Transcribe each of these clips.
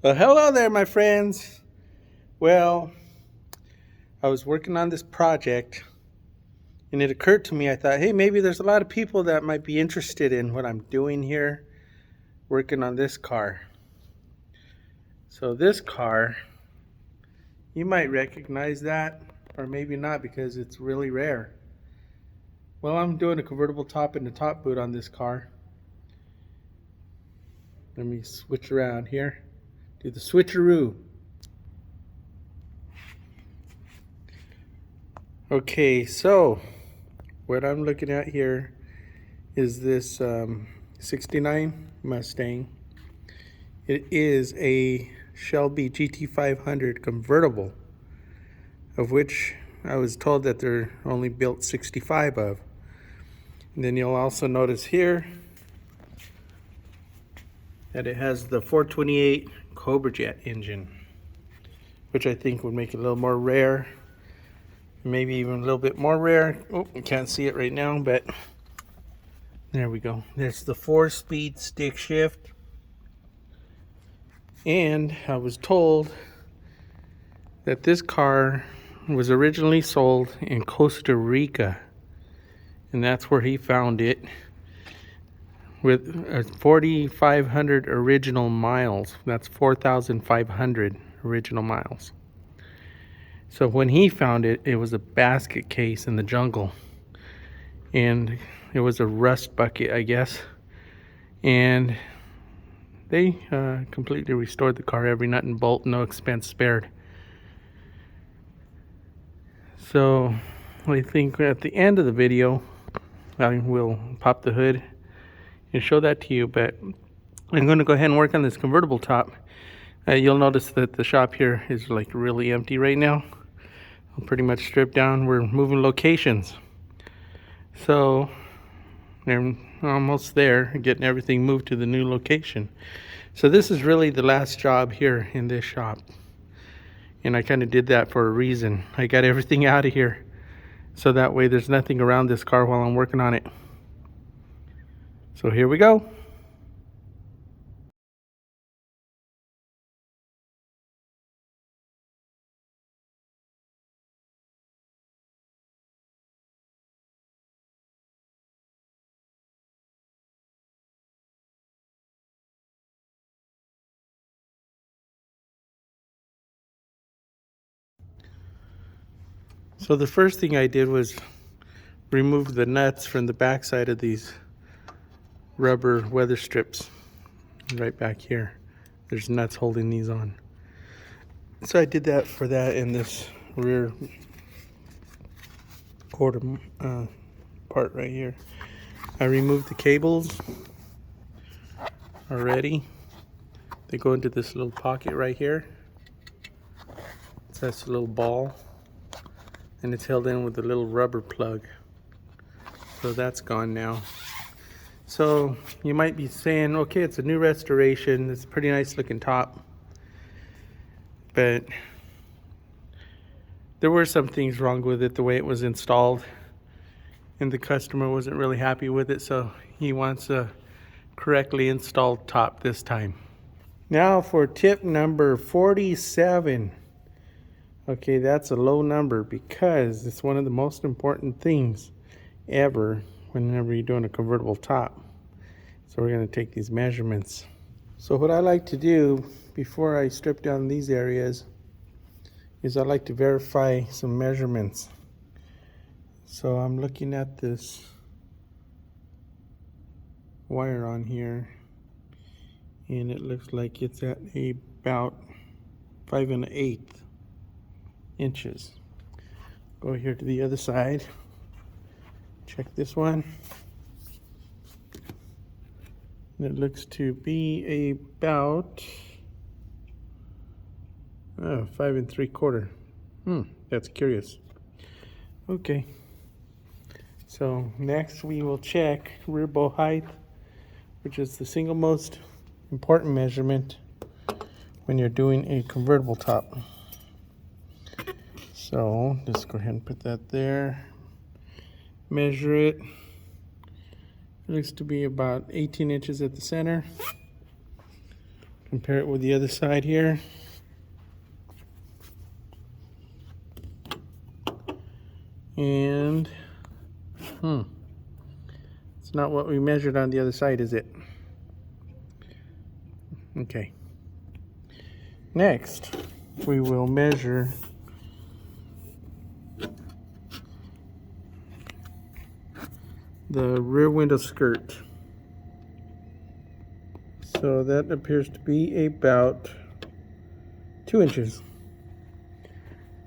Well, hello there, my friends. Well, I was working on this project and it occurred to me, I thought, hey, maybe there's a lot of people that might be interested in what I'm doing here, working on this car. So, this car, you might recognize that, or maybe not because it's really rare. Well, I'm doing a convertible top and a top boot on this car. Let me switch around here. Do the switcheroo. Okay, so what I'm looking at here is this 69 Mustang. It is a Shelby GT500 convertible, of which I was told that they're only built 65 of. And then you'll also notice here that it has the 428 Cobra Jet engine, which I think would make it a little more rare, maybe even a little bit more rare. Oh, you can't see it right now, but there we go. There's the 4-speed stick shift. And I was told that this car was originally sold in Costa Rica, and that's where he found it, with 4,500 original miles. That's 4,500 original miles. So when he found it, it was a basket case in the jungle, and it was a rust bucket, I guess, and they completely restored the car, every nut and bolt, no expense spared. So I think at the end of the video, I will pop the hood and show that to you, but I'm going to go ahead and work on this convertible top. You'll notice that the shop here is like really empty right now. I'm pretty much stripped down. We're moving locations. So they're almost there, getting everything moved to the new location. So this is really the last job here in this shop. And I kind of did that for a reason. I got everything out of here, so that way there's nothing around this car while I'm working on it. So here we go. So the first thing I did was remove the nuts from the backside of these rubber weather strips. Right back here, there's nuts holding these on. So I did that for that in this rear quarter part right here. I removed the cables already. They go into this little pocket right here. So that's a little ball, and it's held in with a little rubber plug. So that's gone now. So you might be saying, okay, it's a new restoration, it's a pretty nice looking top, but there were some things wrong with it, the way it was installed, and the customer wasn't really happy with it, so he wants a correctly installed top this time. Now for tip number 47. Okay, that's a low number because it's one of the most important things ever whenever you're doing a convertible top. So we're going to take these measurements. So what I like to do before I strip down these areas is I like to verify some measurements. So I'm looking at this wire on here, and it looks like it's at about 5 1/8 inches. Go here to the other side, check this one, and it looks to be about 5 3/4. That's curious. Okay, so next we will check rear bow height, which is the single most important measurement when you're doing a convertible top. So just go ahead and put that there, measure it. It looks to be about 18 inches at the center, Compare it with the other side here. And, it's not what we measured on the other side, is it? Okay. Next, we will measure the rear window skirt. So that appears to be about 2 inches.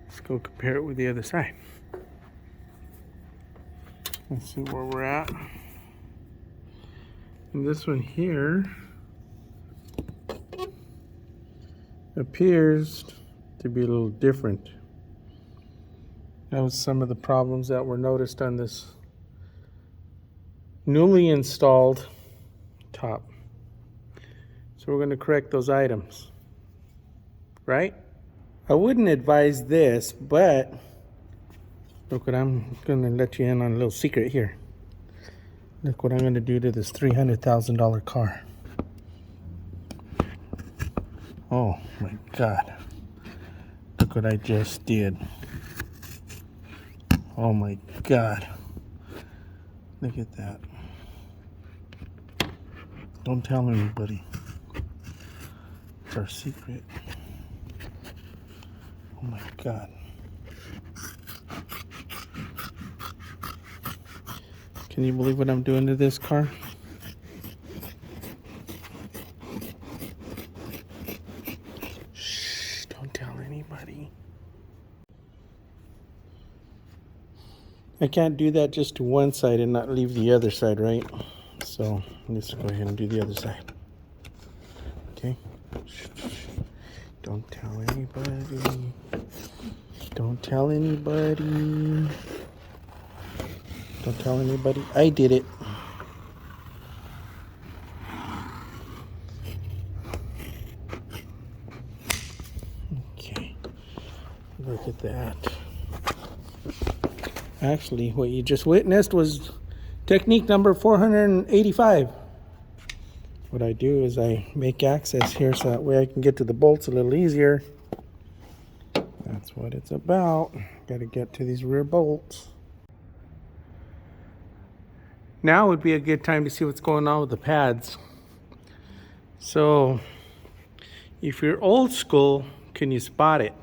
Let's go compare it with the other side. Let's see where we're at. And this one here appears to be a little different. That was some of the problems that were noticed on this newly installed top. So we're going to correct those items, right? I wouldn't advise this, but look what I'm going to let you in on a little secret here. Look what I'm going to do to this $300,000 car. Oh my God. Look what I just did. Oh my God. Look at that. Don't tell anybody. It's our secret. Oh my God. Can you believe what I'm doing to this car? Shh, don't tell anybody. I can't do that just to one side and not leave the other side, right? So let's go ahead and do the other side. Okay? Shh, shh. Don't tell anybody. Don't tell anybody. Don't tell anybody. I did it. Okay. Look at that. Actually, what you just witnessed was technique number 485. What I do is I make access here so that way I can get to the bolts a little easier. That's what it's about. Got to get to these rear bolts. Now would be a good time to see what's going on with the pads. So, if you're old school, can you spot it?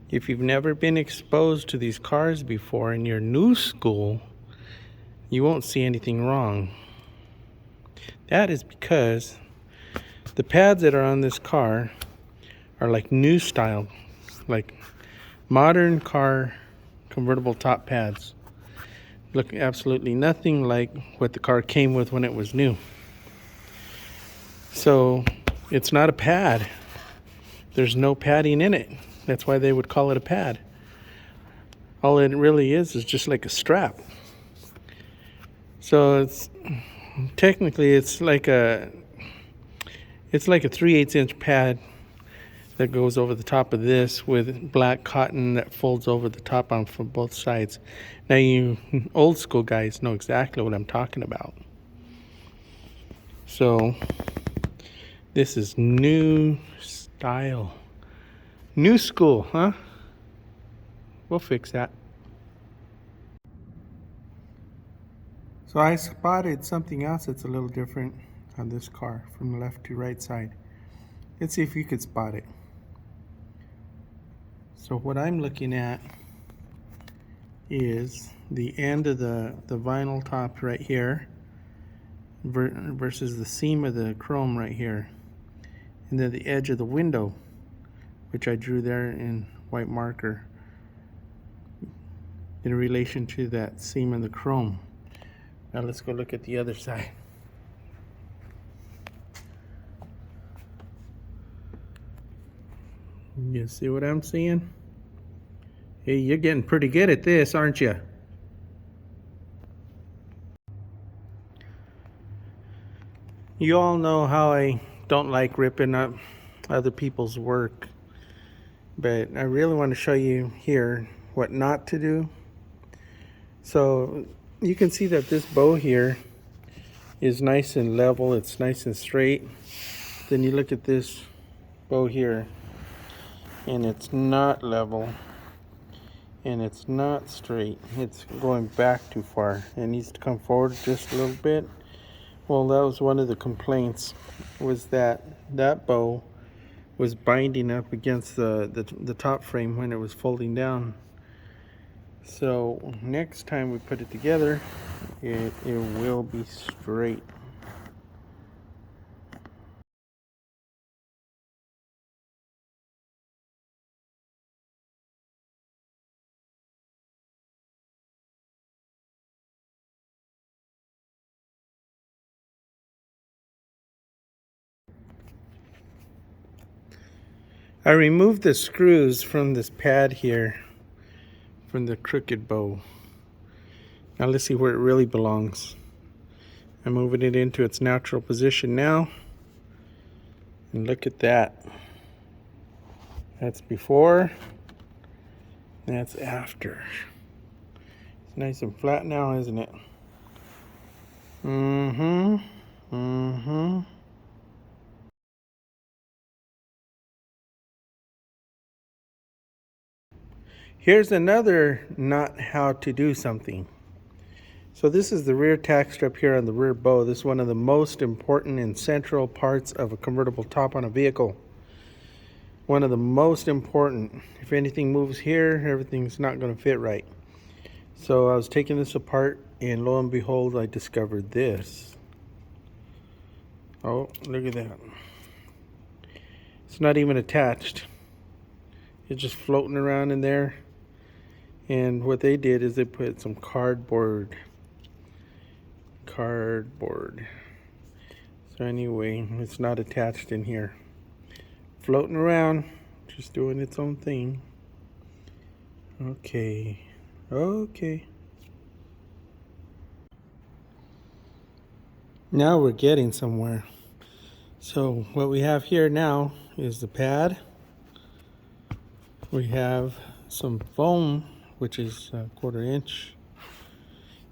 If you've never been exposed to these cars before and you're new school, you won't see anything wrong. That is because the pads that are on this car are like new style, like modern car convertible top pads. Look absolutely nothing like what the car came with when it was new. So it's not a pad. There's no padding in it. That's why they would call it a pad. All it really is just like a strap. So it's technically it's like a 3/8 inch pad that goes over the top of this with black cotton that folds over the top on from both sides. Now you old school guys know exactly what I'm talking about. So this is new style. New school, huh? We'll fix that. So I spotted something else that's a little different on this car from the left to right side. Let's see if you could spot it. So what I'm looking at is the end of the vinyl top right here versus the seam of the chrome right here. And then the edge of the window, which I drew there in white marker in relation to that seam in the chrome. Now let's go look at the other side. You see what I'm seeing? Hey, you're getting pretty good at this, aren't you? You all know how I don't like ripping up other people's work, but I really want to show you here what not to do. So you can see that this bow here is nice and level, it's nice and straight. Then you look at this bow here, and it's not level, and it's not straight. It's going back too far. It needs to come forward just a little bit. Well, that was one of the complaints, was that that bow was binding up against the top frame when it was folding down. So next time we put it together, it will be straight. I removed the screws from this pad here, from the crooked bow. Now let's see where it really belongs. I'm moving it into its natural position now. And look at that. That's before, that's after. It's nice and flat now, isn't it? Here's another not how to do something. So this is the rear tack strap here on the rear bow. This is one of the most important and central parts of a convertible top on a vehicle. One of the most important. If anything moves here, everything's not going to fit right. So I was taking this apart, and lo and behold, I discovered this. Oh, look at that. It's not even attached. It's just floating around in there. And what they did is they put some cardboard. So anyway, it's not attached in here. Floating around, just doing its own thing. Okay. Now we're getting somewhere. So what we have here now is the pad. We have some foam, which is a 1/4 inch.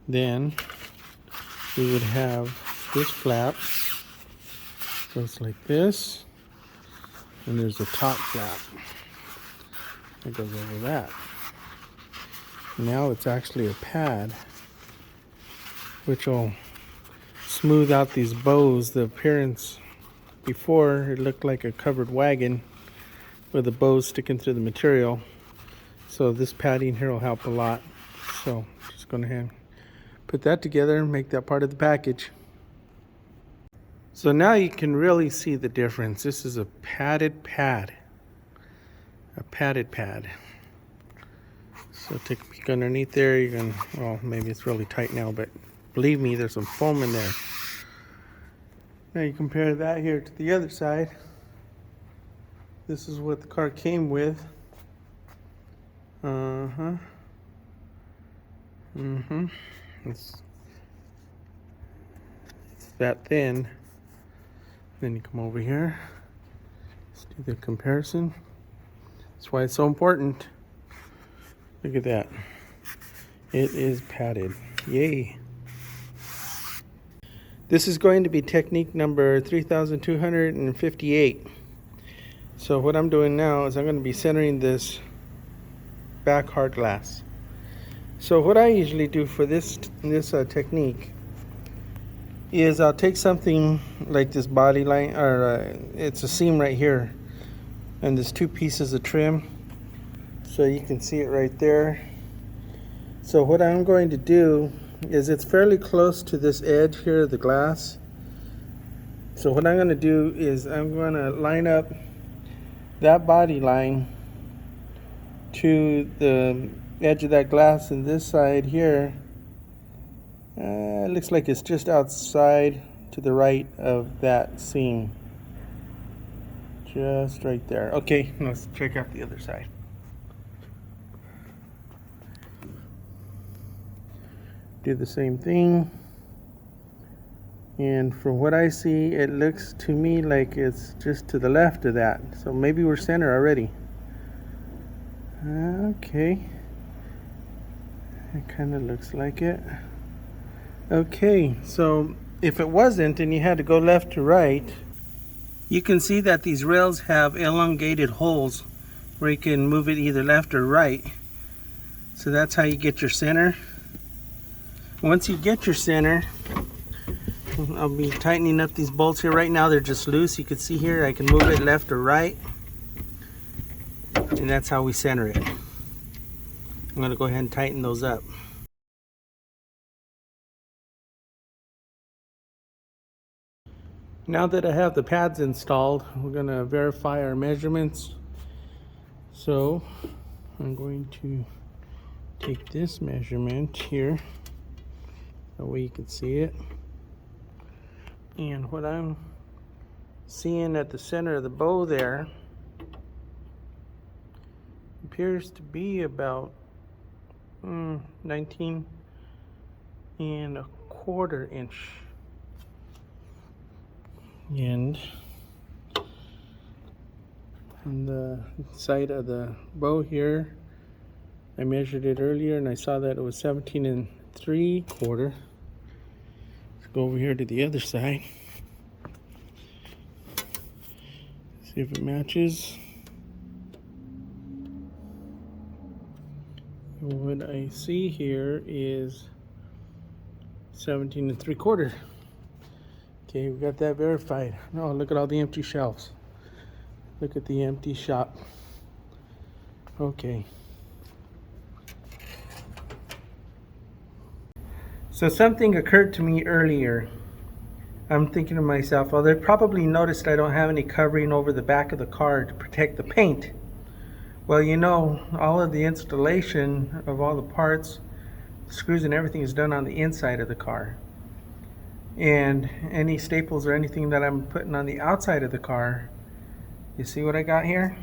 Then we would have this flap. Goes like this. And there's a top flap that goes over that. Now it's actually a pad, which will smooth out these bows. The appearance before, it looked like a covered wagon with the bows sticking through the material. So this padding here will help a lot. So just going to put that together and make that part of the package. So now you can really see the difference. This is a padded pad. A padded pad. So take a peek underneath there. You can, well, maybe it's really tight now, but believe me, there's some foam in there. Now you compare that here to the other side. This is what the car came with. It's that thin. Then you come over here. Let's do the comparison. That's why it's so important. Look at that. It is padded. Yay. This is going to be technique number 3258. So what I'm doing now is I'm going to be centering this back hard glass. So what I usually do for this technique is I'll take something like this body line, or it's a seam right here, and there's 2 pieces of trim, so you can see it right there. So what I'm going to do is, it's fairly close to this edge here of the glass. So what I'm going to do is I'm going to line up that body line to the edge of that glass, and this side here it looks like it's just outside to the right of that seam, just right there. Okay, let's check out the other side. Do the same thing, and from what I see, it looks to me like it's just to the left of that, so maybe we're center already. Okay, it kind of looks like it. Okay, so if it wasn't and you had to go left to right, you can see that these rails have elongated holes where you can move it either left or right. So that's how you get your center. Once you get your center, I'll be tightening up these bolts here. Right now they're just loose. You can see here I can move it left or right. And that's how we center it. I'm going to go ahead and tighten those up. Now that I have the pads installed, we're going to verify our measurements. So I'm going to take this measurement here, that way you can see it. And what I'm seeing at the center of the bow there appears to be about 19 and a quarter inch. And on the side of the bow here, I measured it earlier and I saw that it was 17 and 3/4. Let's go over here to the other side. See if it matches. What I see here is 17 and 3/4. Okay, we got that verified. Oh, look at all the empty shelves. Look at the empty shop. Okay. So something occurred to me earlier. I'm thinking to myself, well, they probably noticed I don't have any covering over the back of the car to protect the paint. Well, you know, all of the installation of all the parts, screws and everything is done on the inside of the car. And any staples or anything that I'm putting on the outside of the car, you see what I got here?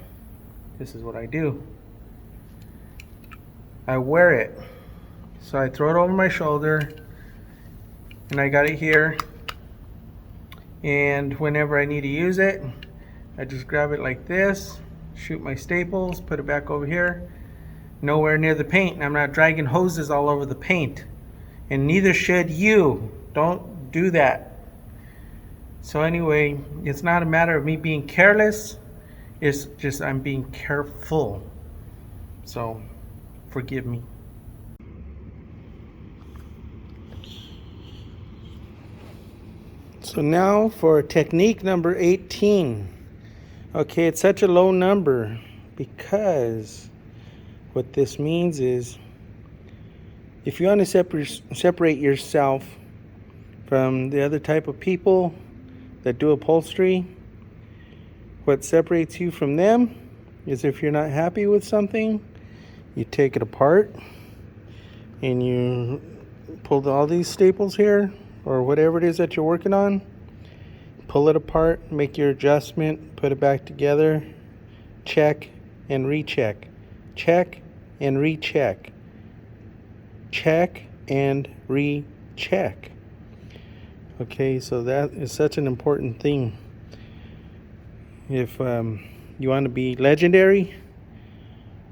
This is what I do. I wear it. So I throw it over my shoulder and I got it here. And whenever I need to use it, I just grab it like this, shoot my staples, put it back over here. Nowhere near the paint. I'm not dragging hoses all over the paint. And neither should you. Don't do that. So anyway, it's not a matter of me being careless. It's just I'm being careful. So forgive me. So now for technique number 18. Okay, it's such a low number because what this means is if you want to separate yourself from the other type of people that do upholstery, what separates you from them is if you're not happy with something, you take it apart and you pull all these staples here or whatever it is that you're working on, pull it apart, make your adjustment, put it back together, check and recheck, check and recheck, check and recheck. Okay, so that is such an important thing. If you want to be legendary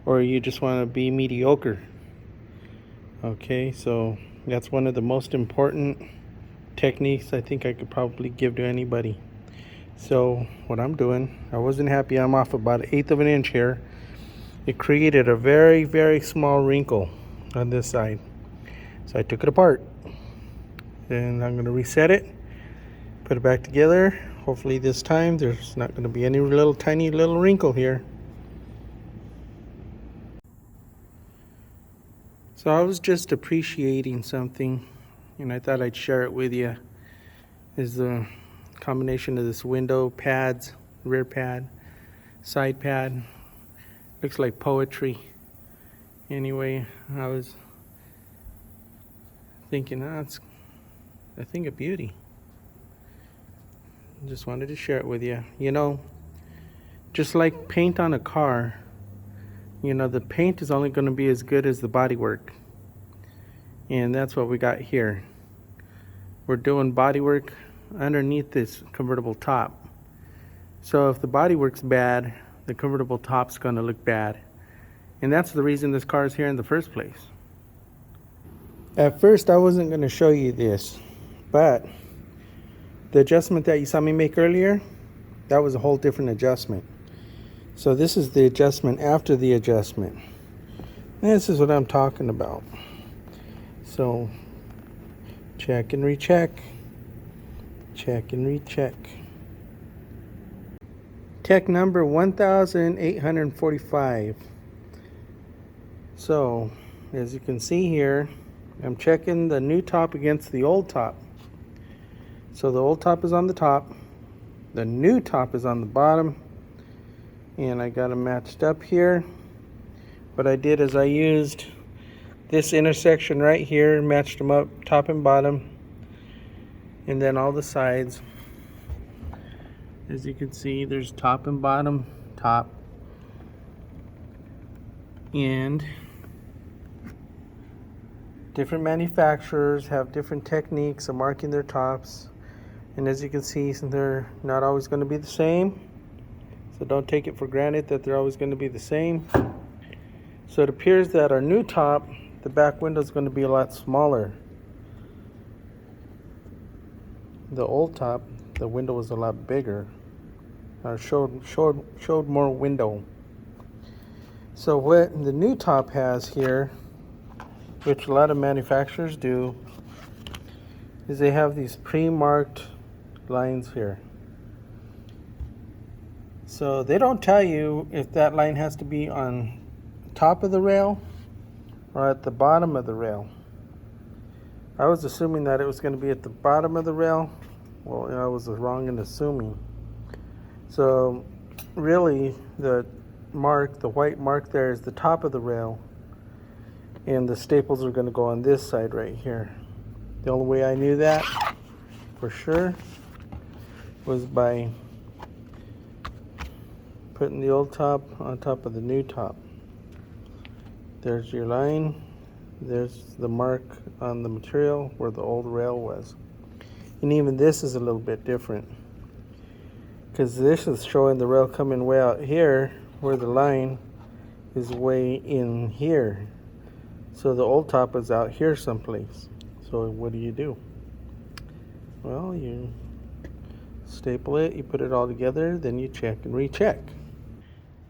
or you just want to be mediocre. Okay, so that's one of the most important techniques I think I could probably give to anybody. So what I'm doing, I wasn't happy. I'm off about 1/8 of an inch here. It created a very, very small wrinkle on this side. So I took it apart. And I'm going to reset it, put it back together. Hopefully this time there's not going to be any little tiny little wrinkle here. So I was just appreciating something and I thought I'd share it with you. Is the combination of this window pads, rear pad, side pad. Looks like poetry. Anyway, I was thinking, it's a thing of beauty. Just wanted to share it with you. You know, just like paint on a car, you know, the paint is only going to be as good as the bodywork. And that's what we got here. We're doing bodywork underneath this convertible top. So if the bodywork's bad, the convertible top's going to look bad. And that's the reason this car is here in the first place. At first I wasn't going to show you this, but the adjustment that you saw me make earlier, that was a whole different adjustment. So this is the adjustment after the adjustment. This is what I'm talking about. So check and recheck, check and recheck. Tech number 1845. So as you can see here, I'm checking the new top against the old top. So the old top is on the top, the new top is on the bottom, and I got them matched up here. What I did is I used this intersection right here, matched them up top and bottom, and then all the sides. As you can see, there's top and bottom, top, and different manufacturers have different techniques of marking their tops. And as you can see, they're not always going to be the same. So don't take it for granted that they're always going to be the same. So it appears that our new top, the back window is going to be a lot smaller. The old top, the window was a lot bigger. Showed more window. So what the new top has here, which a lot of manufacturers do, is they have these pre-marked lines here. So they don't tell you if that line has to be on top of the rail or at the bottom of the rail. I was assuming that it was going to be at the bottom of the rail. Well, I was wrong in assuming. So really the white mark there is the top of the rail, and the staples are going to go on this side right here. The only way I knew that for sure was by putting the old top on top of the new top. There's your line. There's the mark on the material where the old rail was. And even this is a little bit different, because this is showing the rail coming way out here where the line is way in here. So the old top is out here someplace. So what do? Well, you staple it, you put it all together, then you check and recheck.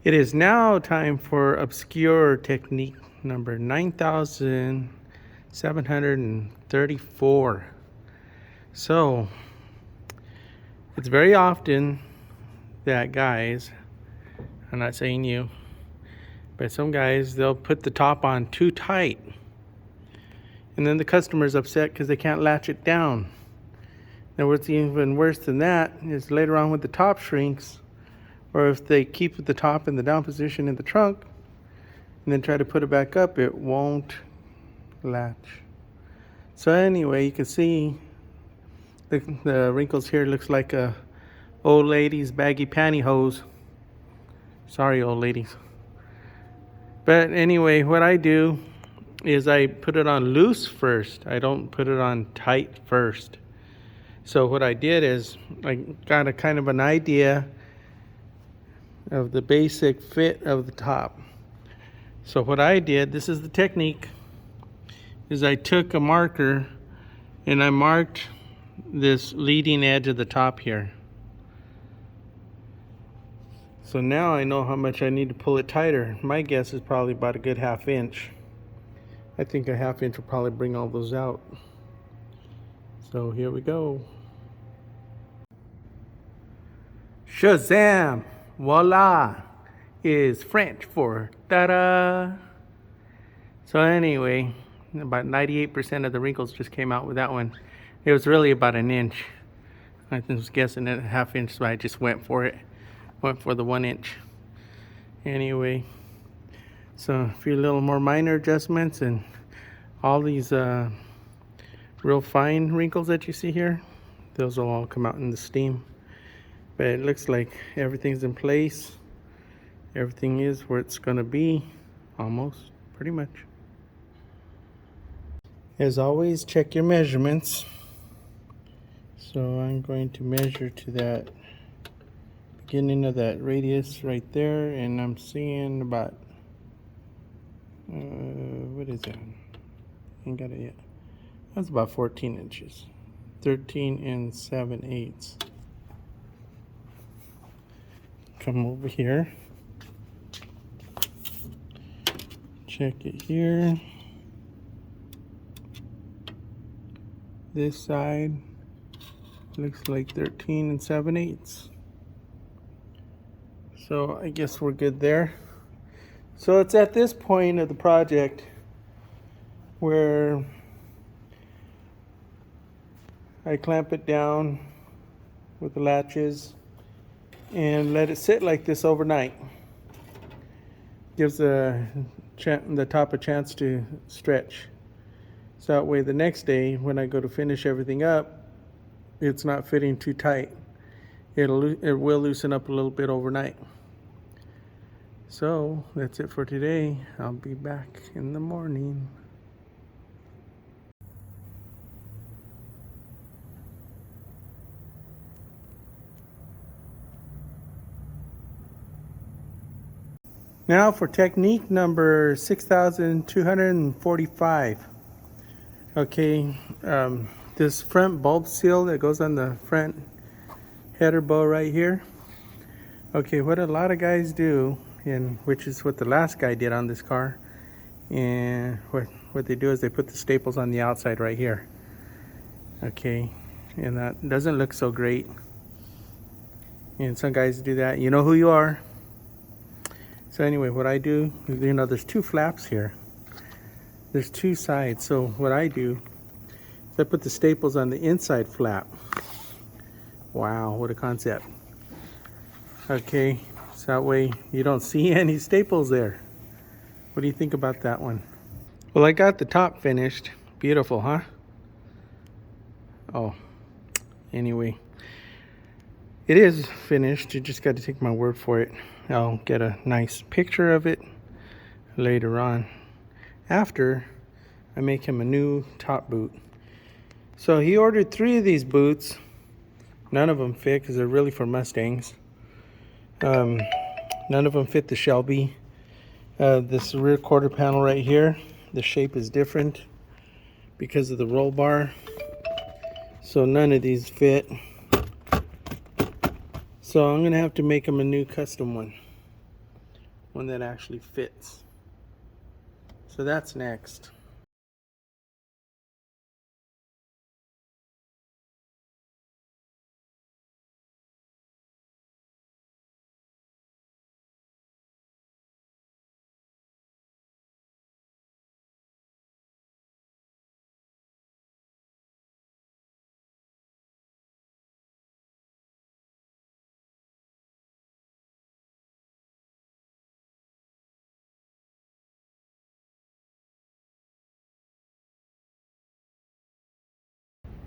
It is now time for obscure technique number 9734. So it's very often that guys, I'm not saying you, but some guys, they'll put the top on too tight, and then the customer's upset because they can't latch it down. Now what's even worse than that is later on when the top shrinks, or if they keep the top in the down position in the trunk and then try to put it back up, it won't latch. So anyway, you can see the wrinkles here. Looks like a old lady's baggy pantyhose. Sorry, old ladies. But anyway, what I do is I put it on loose first. I don't put it on tight first. So what I did is I got a kind of an idea of the basic fit of the top. So what I did, this is the technique, is I took a marker and I marked this leading edge of the top here. So now I know how much I need to pull it tighter. My guess is probably about a good ½ inch. I think a ½ inch will probably bring all those out. So here we go. Shazam! Voila! Is French for ta-da! So anyway, about 98% of the wrinkles just came out with that one. It was really about an inch. I was guessing at a ½ inch, so I just went for it. Went for the 1 inch. Anyway, so a few little more minor adjustments, and all these real fine wrinkles that you see here, those will all come out in the steam. But it looks like everything's in place. Everything is where it's gonna be, almost, pretty much. As always, check your measurements. So I'm going to measure to that beginning of that radius right there, and I'm seeing about, what is that? Ain't got it yet. That's about 14 inches. 13 and 7/8. Come over here. Check it here. This side looks like 13 and 7/8. So I guess we're good there. So it's at this point of the project where I clamp it down with the latches and let it sit like this overnight. Gives the top a chance to stretch. So that way the next day when I go to finish everything up, it's not fitting too tight. It will loosen up a little bit overnight. So that's it for today. I'll be back in the morning. Now for technique number 6245. Okay, this front bulb seal that goes on the front header bow right here. Okay, what a lot of guys do, and which is what the last guy did on this car, and what they do is they put the staples on the outside right here. Okay, and that doesn't look so great, and some guys do that. You know who you are. So anyway, what I do, you know, there's two flaps here. There's two sides. So what I do is I put the staples on the inside flap. Wow, what a concept. Okay, so that way you don't see any staples there. What do you think about that one? Well, I got the top finished. Beautiful, huh? Oh, anyway. It is finished. You just got to take my word for it. I'll get a nice picture of it later on after I make him a new top boot. So he ordered 3 of these boots. None of them fit because they're really for Mustangs. None of them fit the Shelby. This rear quarter panel right here, the shape is different because of the roll bar. So none of these fit. So I'm going to have to make him a new custom one that actually fits. So that's next.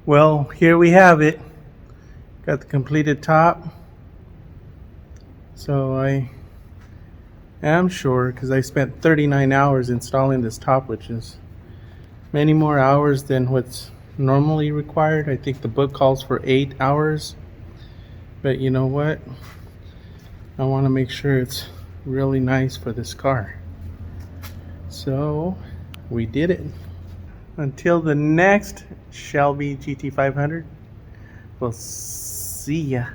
Well, here we have it. Got the completed top. So I am sure, because I spent 39 hours installing this top, which is many more hours than what's normally required. I think the book calls for 8 hours. But you know what? I want to make sure it's really nice for this car. So we did it. Until the next Shelby GT500, we'll see ya.